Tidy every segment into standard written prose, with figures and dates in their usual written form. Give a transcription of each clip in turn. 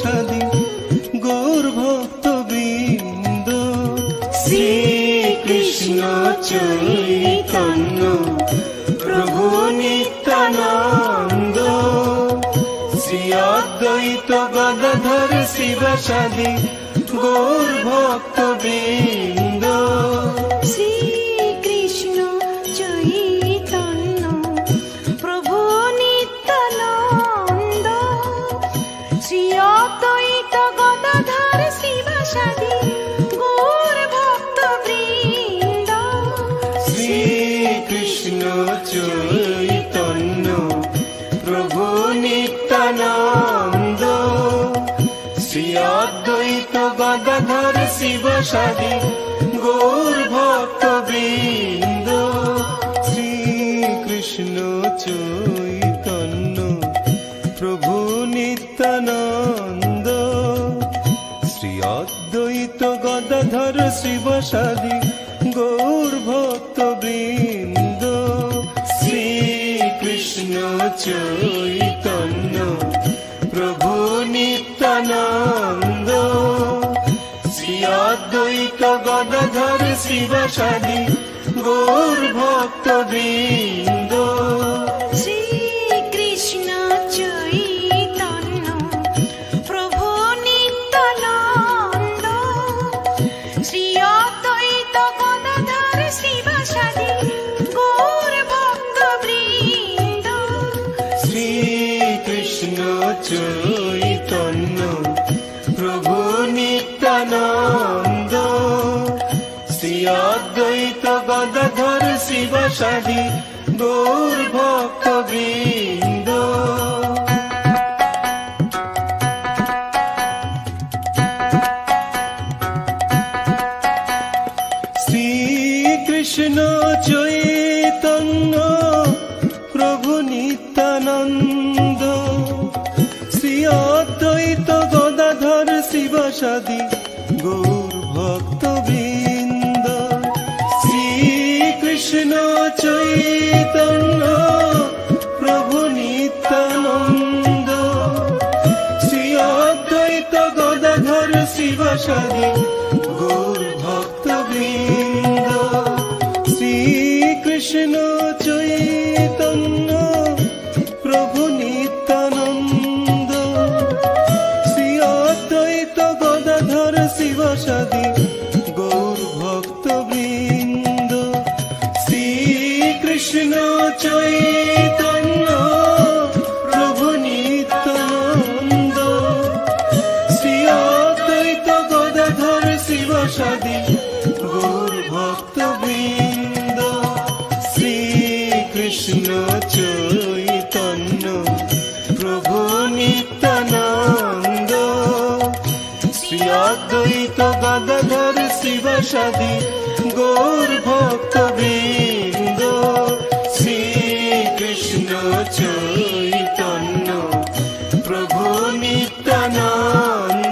শিবসাদী গৌর ভক্তবৃন্দ। শ্রীকৃষ্ণ চৈতন্য প্রভু নিত্যানন্দ, শ্রী অদ্বৈত গদাধর শিবসাদী গৌর ভক্তবৃন্দ। শ্রীকৃষ্ণ চৈতন্য প্রভু নিত্যানন্দ, শ্রী অদ্বৈত গদাধর শিবসাদী গৌর ভক্তবৃন্দ। শ্রীকৃষ্ণ চৈতন্য প্রভু নিত্যানন্দ, শ্রী অদ্বৈত গদাধর শিবসাদী গৌর ভক্তবৃন্দ। শ্রীকৃষ্ণ চৈতন্য প্রভু নিত্যানন্দ, শ্রী অদ্বৈত গদাধর শিবসাদী গৌর ভক্তবৃন্দ। শ্রীকৃষ্ণ চৈতন্য প্রভু নিত্যানন্দ, শ্রী অদ্বৈত গদাধর শিবসাদী গৌর ভক্তবৃন্দ। শ্রীকৃষ্ণ চৈতন্য প্রভু নিত্যানন্দ, শ্রী অদ্বৈত গদাধর শিবসাদী গৌর ভক্তবৃন্দ। শ্রীকৃষ্ণ চৈতন্য প্রভু নিত্যানন্দ, শ্রী অদ্বৈত গদাধর শিবসাদী গৌর ভক্তবৃন্দ। শ্রীকৃষ্ণ চৈতন্য প্রভু নিত্যানন্দ, শ্রী অদ্বৈত গদাধর শিবসাদী গৌর ভক্তবৃন্দ। শ্রীকৃষ্ণ চৈতন্য প্রভু নিত্যানন্দ, শ্রী অদ্বৈত গদাধর শিবসাদী গৌর ভক্তবৃন্দ। শ্রীকৃষ্ণ চৈতন্য প্রভু নিত্যানন্দ, শ্রী অদ্বৈত গদাধর শিবসাদী গৌর ভক্তবৃন্দ। শ্রীকৃষ্ণ চৈতন্য প্রভু নিত্যানন্দ, শ্রী অদ্বৈত গদাধর শিবসাদী গৌর ভক্তবৃন্দ। শ্রীকৃষ্ণ চৈতন্য প্রভু নিত্যানন্দ, শ্রী অদ্বৈত গদাধর শিবসাদী গৌর ভক্তবৃন্দ। শ্রীকৃষ্ণ চৈতন্য প্রভু নিত্যানন্দ,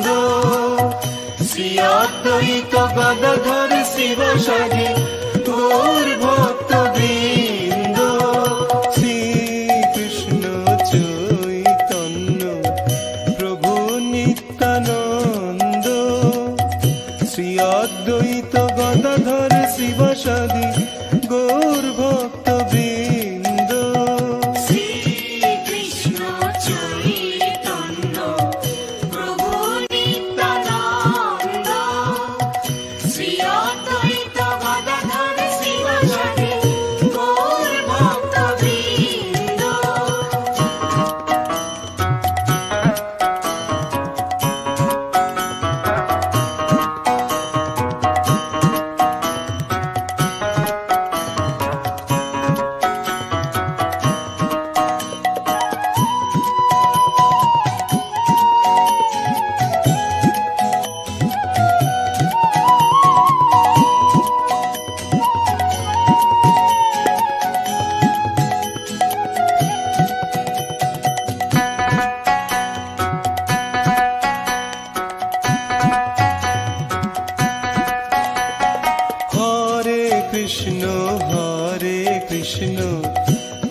শ্রী অদ্বৈত গদাধর শিবসাদী গৌর ভক্তবৃন্দ। শ্রীকৃষ্ণ চৈতন্য প্রভু নিত্যানন্দ, শ্রী অদ্বৈত গদাধর শিবসাদী গৌর ভক্তবৃন্দ। শ্রীকৃষ্ণ চৈতন্য প্রভু নিত্যানন্দ, শ্রী অদ্বৈত গদাধর শিবসাদী গৌর ভক্তবৃন্দ।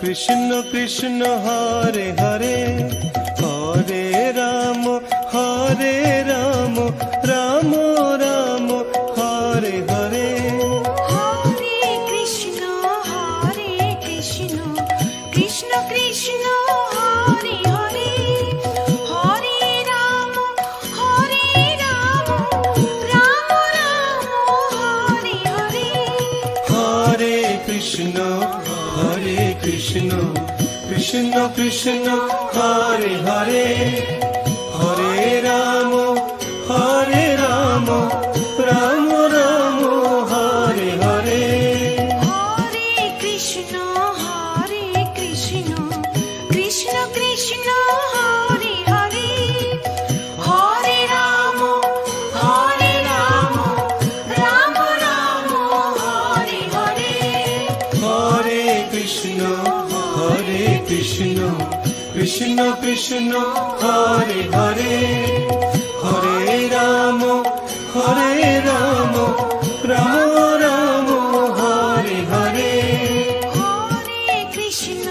কৃষ্ণ কৃষ্ণ হরে হরে, হরে রাম হরে কৃষ্ণ কৃষ্ণ কৃষ্ণ হরে হরে হরে রাম রাম রাম হরে হরে হরে কৃষ্ণ কৃষ্ণ কৃষ্ণ হরে হরে হরে রাম রাম রাম হরে হরে হরে কৃষ্ণ কৃষ্ণ কৃষ্ণ হরে হরে হরে রাম রাম রাম হরে হরে হরে কৃষ্ণ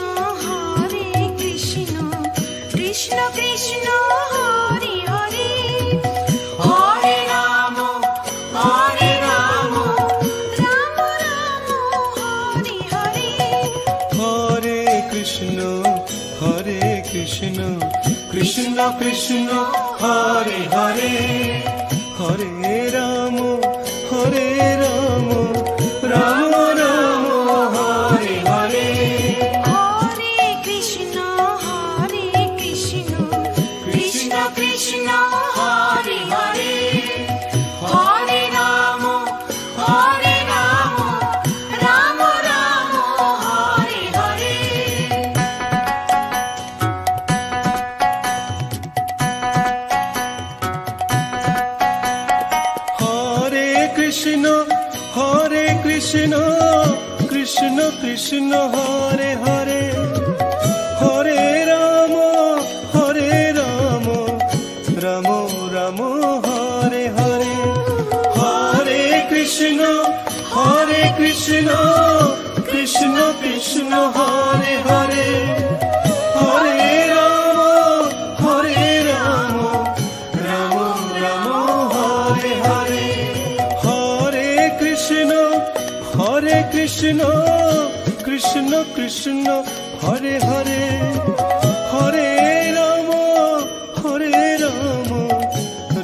কৃষ্ণ কৃষ্ণ হরে হরে হরে রাম রাম রাম হরে হরে হরে কৃষ্ণ কৃষ্ণ কৃষ্ণ হরে হরে হরে রাম রাম রাম হরে হরে হরে কৃষ্ণ কৃষ্ণ কৃষ্ণ হরে হরে হরে রাম রাম রাম হরে হরে হরে কৃষ্ণ কৃষ্ণ কৃষ্ণ হরে হরে হরে রাম রাম রাম হরে হরে হরে কৃষ্ণ কৃষ্ণ কৃষ্ণ হরে হরে হরে রাম রাম রাম হরে হরে হরে কৃষ্ণ কৃষ্ণ কৃষ্ণ হরে হরে হরে রাম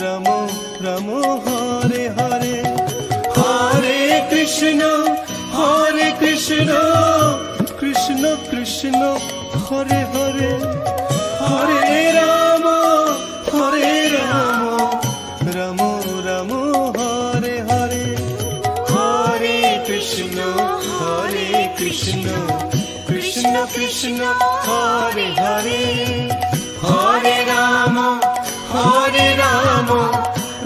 রাম রাম হরে হরে হরে কৃষ্ণ কৃষ্ণ কৃষ্ণ হরে হরে হরে রাম রাম রাম হরে হরে হরে কৃষ্ণ কৃষ্ণ কৃষ্ণ হরে হরে হরে রাম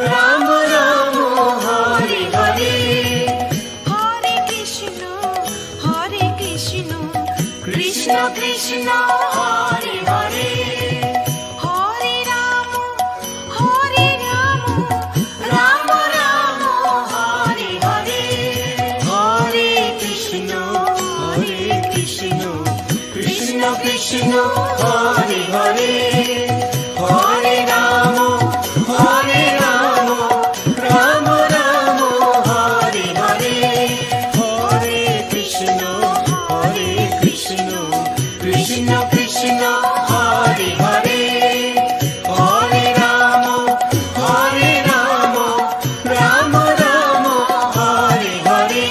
রাম রাম হরে হরে হরে কৃষ্ণ কৃষ্ণ কৃষ্ণ হরে হরে হরে রাম রাম রাম হরে হরে হরে কৃষ্ণ কৃষ্ণ কৃষ্ণ হরে হরে হরে রাম রাম রাম হরে হরে হরে কৃষ্ণ কৃষ্ণ কৃষ্ণ হরে হরে হরে রাম রাম রাম হরে হরে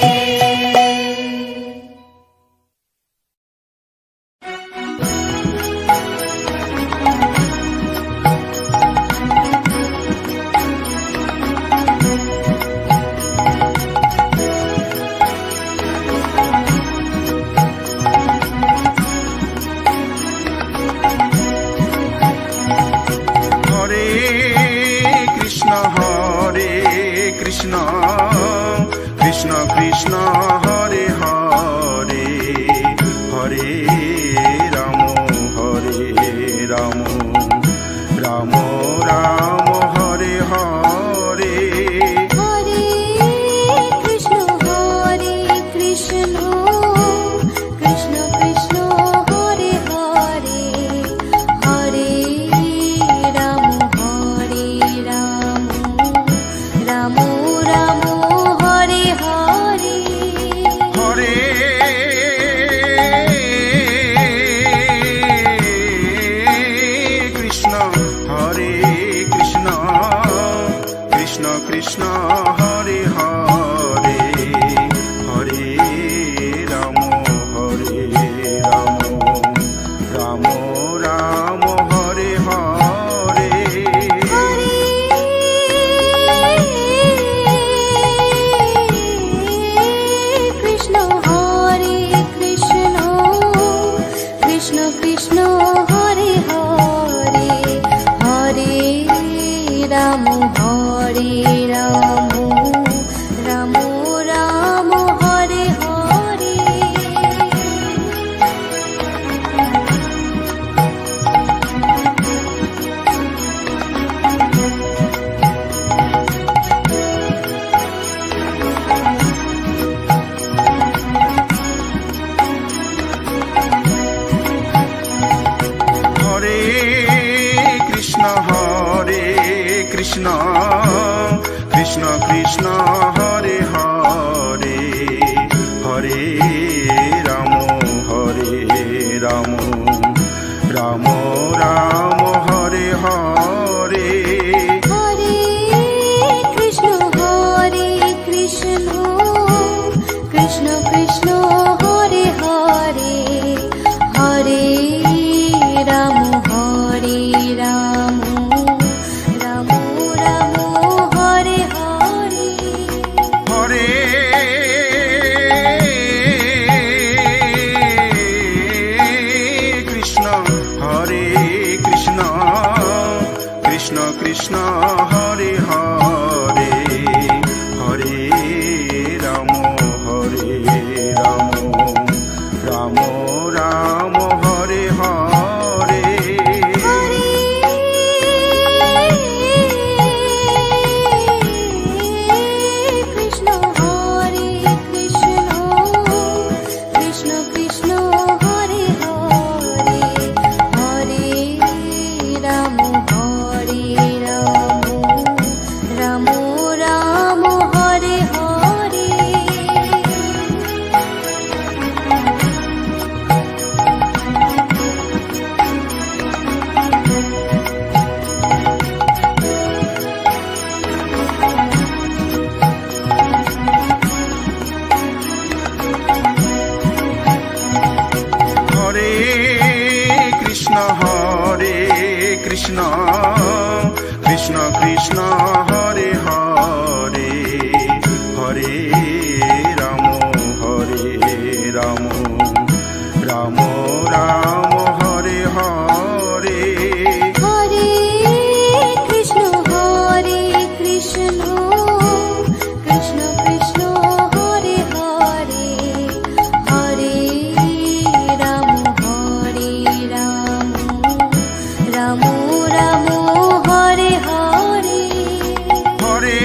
হরে কৃষ্ণ কৃষ্ণ কৃষ্ণ হরে হরে হরে রাম রাম রাম রাম হরে হরে হরে কৃষ্ণ কৃষ্ণ কৃষ্ণ হরে হরে হরে রাম রাম রাম হরে হরে হরে কৃষ্ণ কৃষ্ণ কৃষ্ণ হরে হরে হরে রাম রাম রাম রাম হরে হরে হরে কৃষ্ণ কৃষ্ণ কৃষ্ণ হরে হরে হরে রাম রাম রাম রাম হরে হরে হরে কৃষ্ণ কৃষ্ণ কৃষ্ণ হরে হরে হরে রাম রাম রাম রাম হরে হরে হরে কৃষ্ণ কৃষ্ণ কৃষ্ণ হরে হরে হরে রাম রাম রাম হরে হরে হরে কৃষ্ণ কৃষ্ণ কৃষ্ণ হরে হরে হরে রাম রাম রাম রাম হরে হরে হরে কৃষ্ণ কৃষ্ণ কৃষ্ণ হরে হরে হরে রাম রাম রাম হরে হরে হরে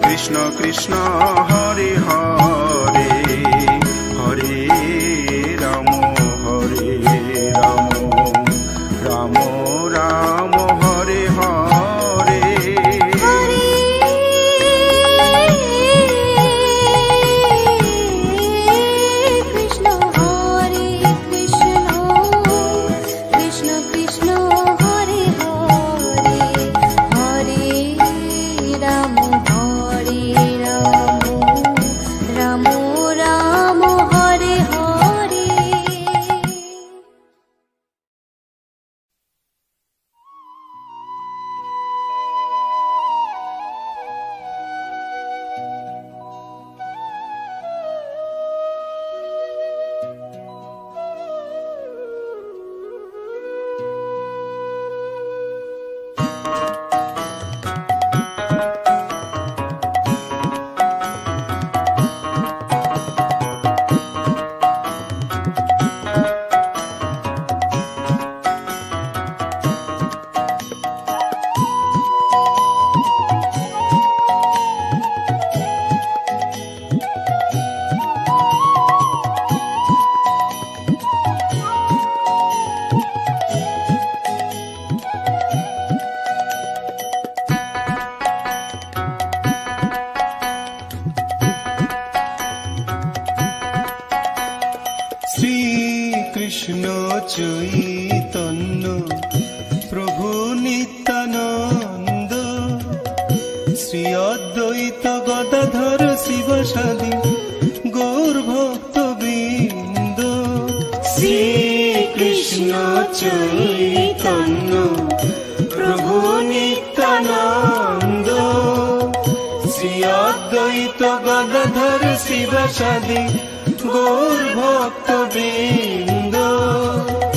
কৃষ্ণ কৃষ্ণ হরে হরে হরে রাম রাম রাম হরে হরে হরে কৃষ্ণ কৃষ্ণ হরে হরে হরে রাম রাম রাম হরে হরে শ্রীকৃষ্ণ চৈতন্য প্রভু নিত্যানন্দ শ্রী অদ্বৈত গদাধর শিবসাদী গৌর ভক্ত বৃন্দ শ্রীকৃষ্ণ চৈতন্য প্রভু নিত্যানন্দ শ্রী অদ্বৈত গদাধর শিবসাদী গৌর ভক্ত বৃন্দ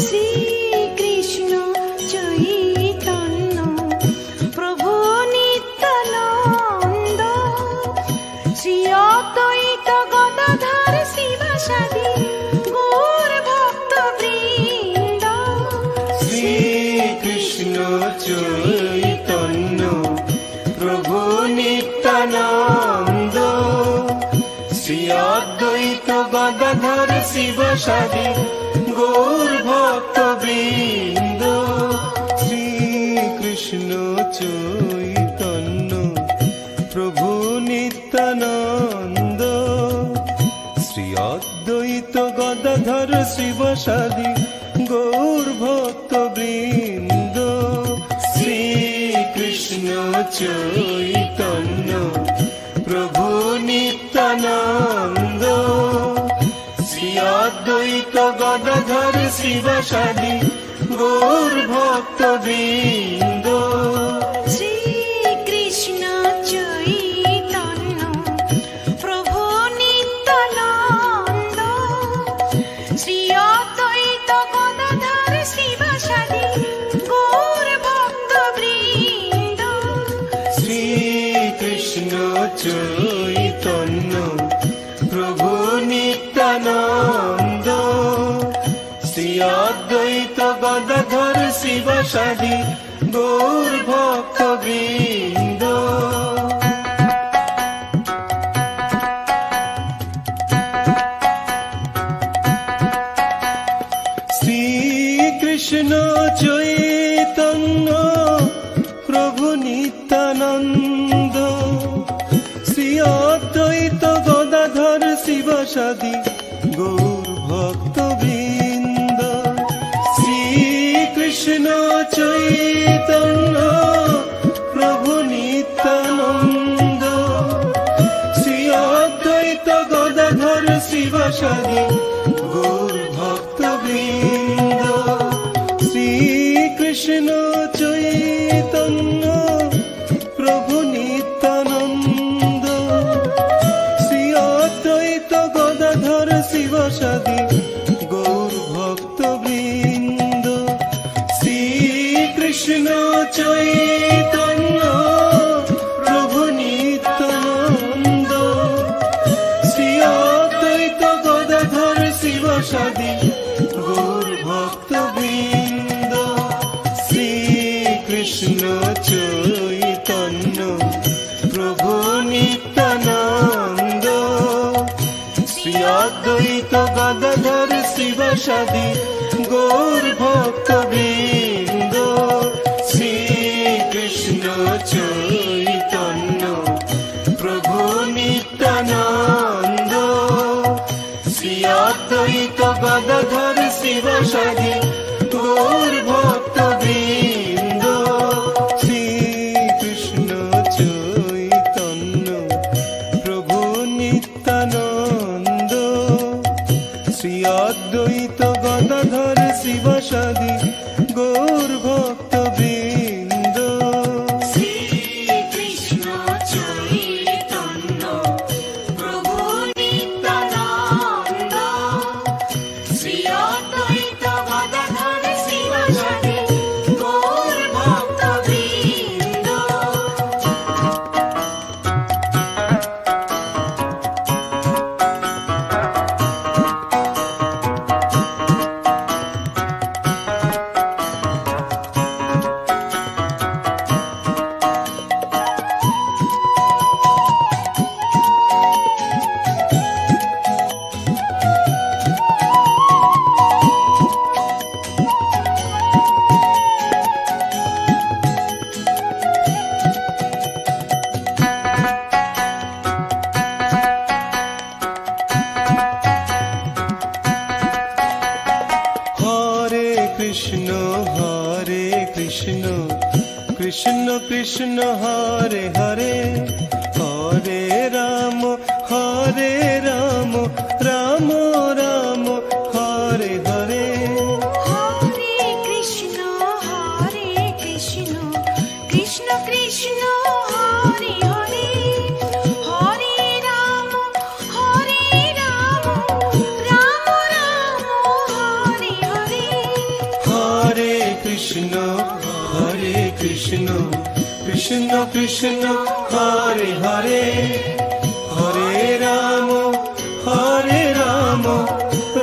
শ্রীকৃষ্ণ চৈতন্য প্রভু নিত্যানন্দ শ্রী অদ্বৈত গদাধর শিবসাদী গৌর ভক্ত বৃন্দ শ্রীকৃষ্ণ চৈতন্য প্রভু নিত্যানন্দ শ্রী অদ্বৈত গদাধর শিবসাদি গৌর ভক্ত বৃন্দ, শ্রীকৃষ্ণ চৈতন্য প্রভু নিত্যানন্দ, শ্রী অদ্বৈত গদাধর শিবসাদি গৌর ভক্ত বৃন্দ, শ্রীকৃষ্ণ চৈতন্য প্রভু নিত্যানন্দ, শ্রী অদ্বৈত গদাধর শিবসাদি গৌর ভক্ত বৃন্দ, শ্রীকৃষ্ণ চৈতন্য প্রভু নিত্যানন্দ, শ্রী অদ্বৈত গদাধর শিবসাদি গৌর ভক্ত বৃন্দ, শ্রীকৃষ্ণ চৈতন্য প্রভু নিত্যানন্দ, শ্রী অদ্বৈত গদাধর শিবসাদি গৌর ভক্ত বৃন্দ। শ্রীকৃষ্ণ চৈতন্য প্রভু নিত্যানন্দ, শ্রী অদ্বৈত গদাধর শিবসাদি গৌর ভক্ত বৃন্দ, শ্রীকৃষ্ণ চৈতন্য প্রভু নিত্যানন্দ, শ্রী অদ্বৈত গদাধর শিবসাদি গৌর ভক্ত বৃন্দ, শ্রীকৃষ্ণ চৈতন্য প্রভু নিত্যানন্দ, শ্রী অদ্বৈত গদাধর শিবসাদি গৌর ভক্ত বৃন্দ, শ্রীকৃষ্ণ চৈতন্য প্রভু নিত্যানন্দ, শ্রী অদ্বৈত গদাধর শিবসাদি গৌর ভক্ত বৃন্দ, শ্রীকৃষ্ণ চৈতন্য প্রভু নিত্যানন্দ, শ্রী অদ্বৈত গদাধর শিবসাদি গৌর ভক্ত বৃন্দ, শ্রীকৃষ্ণ চৈতন্য প্রভু নিত্যানন্দ, শ্রী অদ্বৈত গদাধর শিবসাদি গৌর ভক্ত বৃন্দ, শ্রীকৃষ্ণ চৈতন্য প্রভু নিত্যানন্দ, শ্রী অদ্বৈত গদাধর শিবসাদি গৌর ভক্ত বৃন্দ। শ্রীকৃষ্ণ চৈতন্য প্রভু নিত্যানন্দ, শ্রী অদ্বৈত গদাধর শিবসাদি গৌর ভক্ত বৃন্দ। হরে কৃষ্ণ কৃষ্ণ কৃষ্ণ হরে হরে, হরে রাম রাম রাম হরে হরে, হরে কৃষ্ণ কৃষ্ণ কৃষ্ণ হরে হরে, হরে রাম রাম রাম হরে হরে, হরে কৃষ্ণ কৃষ্ণ কৃষ্ণ হরে হরে, হরে রাম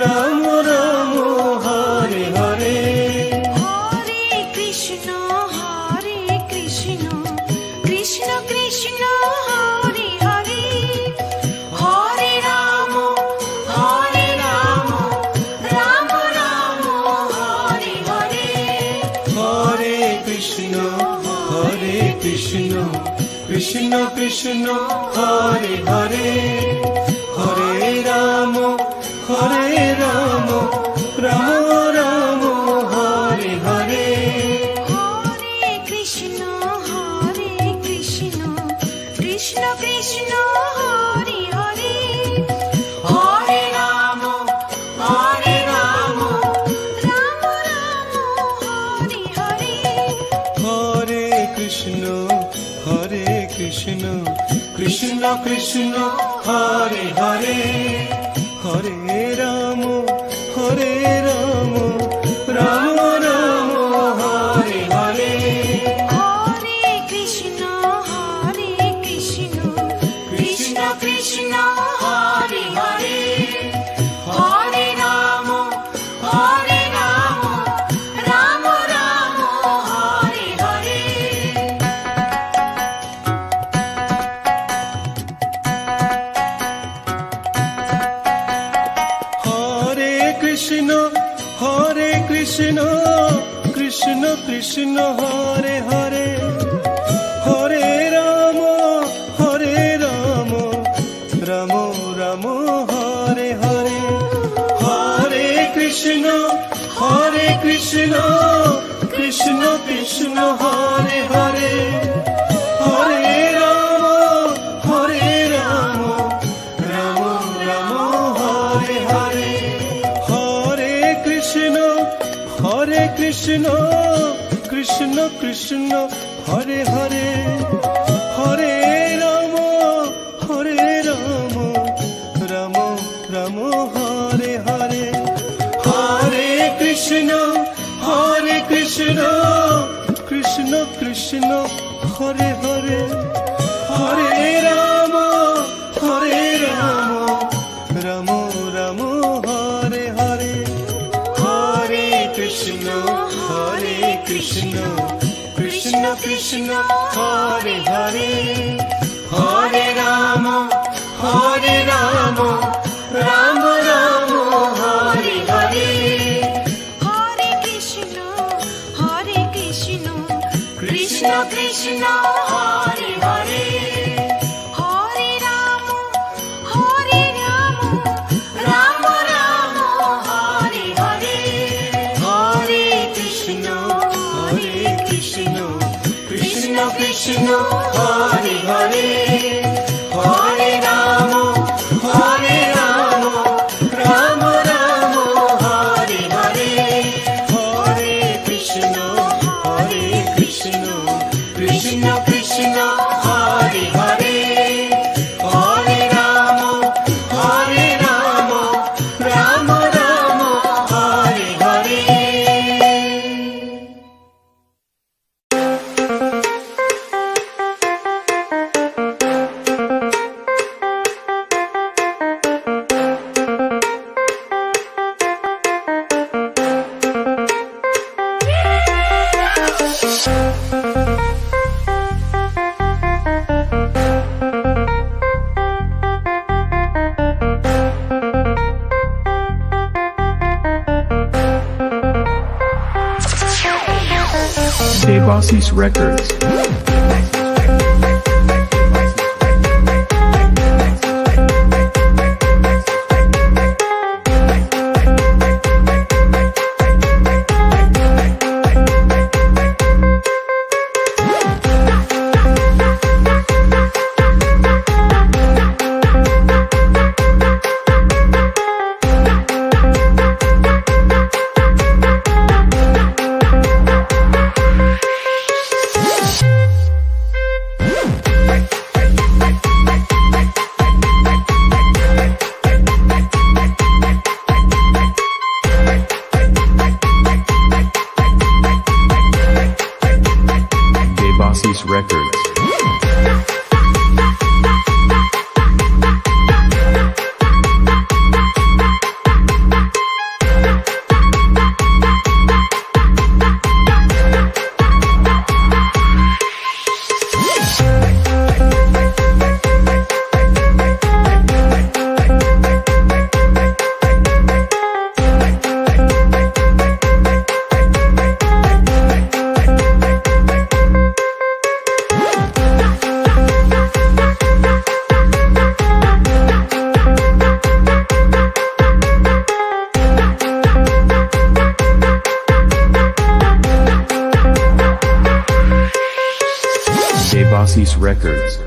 রাম রাম হরে হরে, হরে কৃষ্ণ কৃষ্ণ কৃষ্ণ হরে হরে, হরে রাম হরে Krishna Krishna Krishna Hare Hare Hare Ram Ram Ram Hare Hare Hare Krishna Krishna Krishna Hare Hare Hare Ram Ram Ram Ram Hare Hare Hare Krishna Krishna Krishna Hare Hare Hare Ram Ram Ram Ram Hare Hare Hare Krishna Krishna Krishna Hare Hare Hare Ram Ram Ram Hare Hare Hare Krishna Krishna Krishna Hare Hare Hare Ram Ram Ram Hare Hare Hare Krishna Krishna Krishna Hare Hare Hare Ram Ram Ram Hare Hare Hare Krishna Krishna Krishna Hare Hare Hare Ram Ram Ram Hare Hare Hare Krishna Krishna Krishna Hare Hare Hare Ram Ram Ram Hare Hare Hare Krishna Krishna Krishna Hare Hare Hare Ram Ram Ram Hare Hare Hare Krishna Krishna Krishna Hare Hare Hare Ram Ram Ram Hare Hare Hare Krishna Krishna Krishna Hare Hare Hare Ram Ram Ram Hare Hare Hare Krishna Krishna Krishna Hare Hare Hare Ram Ram Ram Hare Hare Devasis Records. Devasis Records. Devasis Records.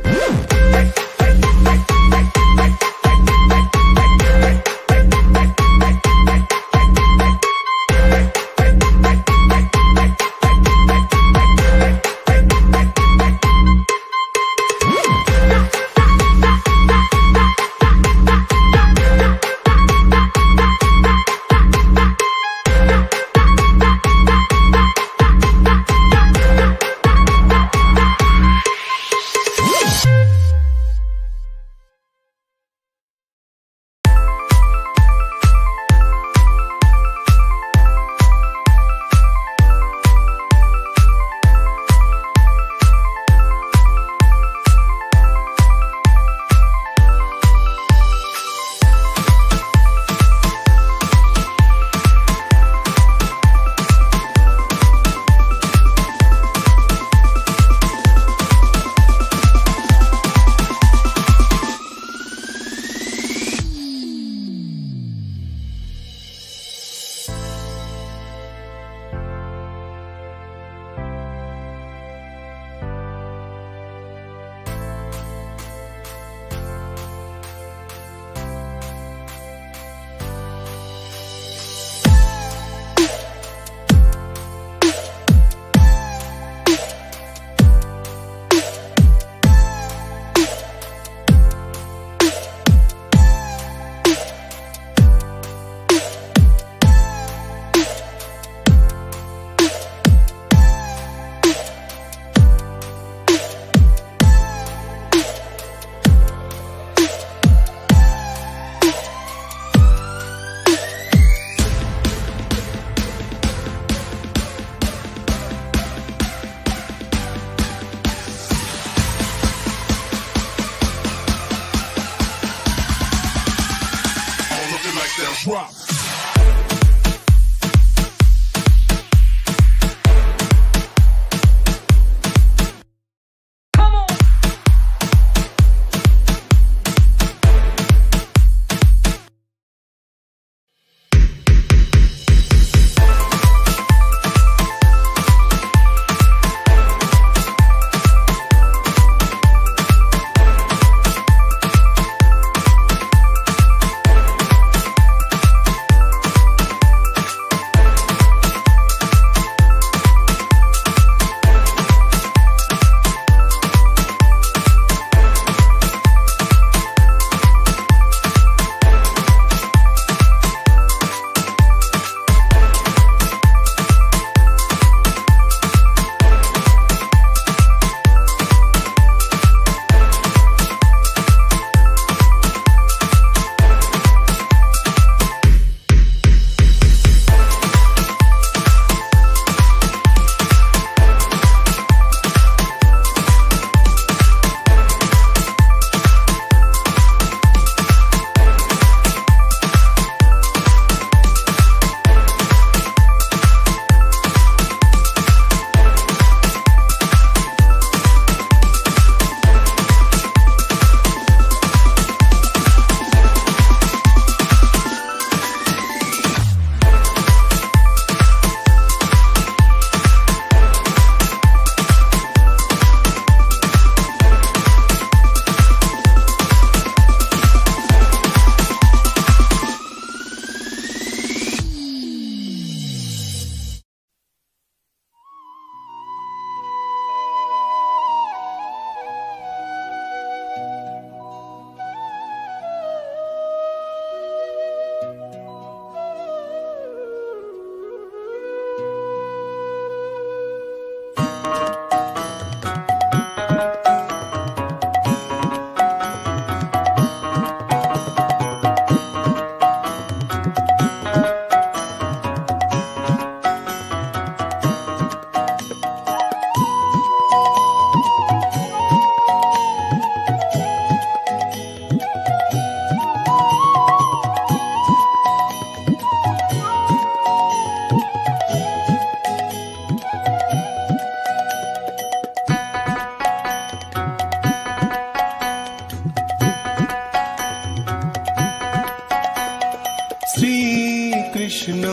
Krishna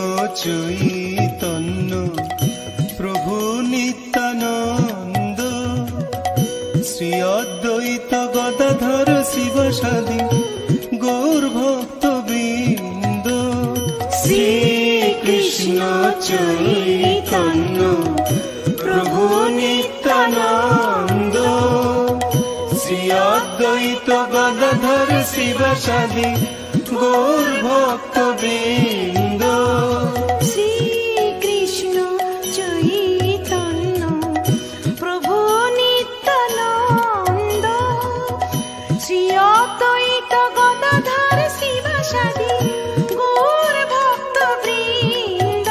Chaitanya প্রভু নিত্যানন্দ শ্রী অদ্বৈত গদাধর শিবসাদী গৌর ভক্তবৃন্দ, শ্রীকৃষ্ণ চৈতন্য প্রভু নিত্যানন্দ, শ্রী অদ্বৈত গদাধর শিবসাদী গৌর ভক্তবৃন্দ, শ্রীকৃষ্ণ চৈতন্য প্রভু নিত্যানন্দ, শ্রী অদ্বৈত গদাধর শিবসাদী গৌর ভক্তবৃন্দ,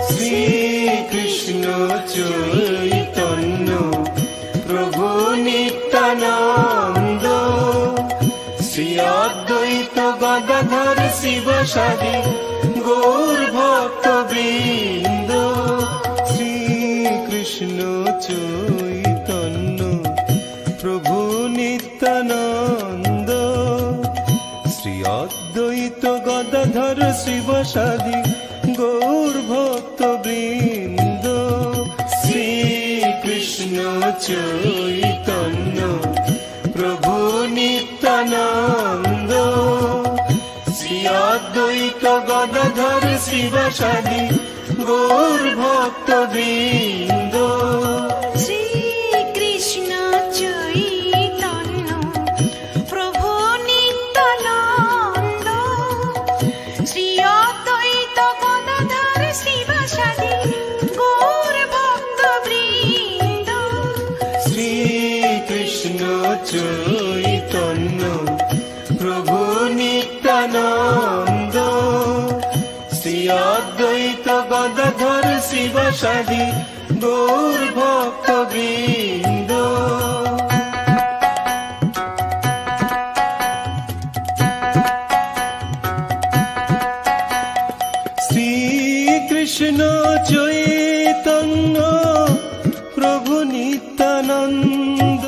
শ্রীকৃষ্ণ চৈতন্য প্রভু নিত্যানন্দ, শ্রী অদ্বৈত গদাধর শিবসাদী গৌর ভক্তবৃন্দ, শ্রীকৃষ্ণ চৈতন্য প্রভু নিত্যানন্দ, শ্রী অদ্বৈত গদাধর শিবসাদী গৌর ভক্তবৃন্দ, শ্রীকৃষ্ণ চৈতন্য প্রভু নিত্যানন্দ, শ্রী অদ্বৈত গদাধর শিবসাদী গৌর ভক্তবৃন্দ, শ্রীকৃষ্ণ চৈতন্য প্রভু নিত্যানন্দ, শ্রী অদ্বৈত গদাধর শিবসাদী গৌর ভক্তবৃন্দ, শ্রীকৃষ্ণ চৈতন্য প্রভু নিত্যানন্দ, শ্রী অদ্বৈত গদাধর শিবসাদী গৌর ভক্তবৃন্দ। শ্রীকৃষ্ণ চৈতন্য প্রভু নিত্যানন্দ।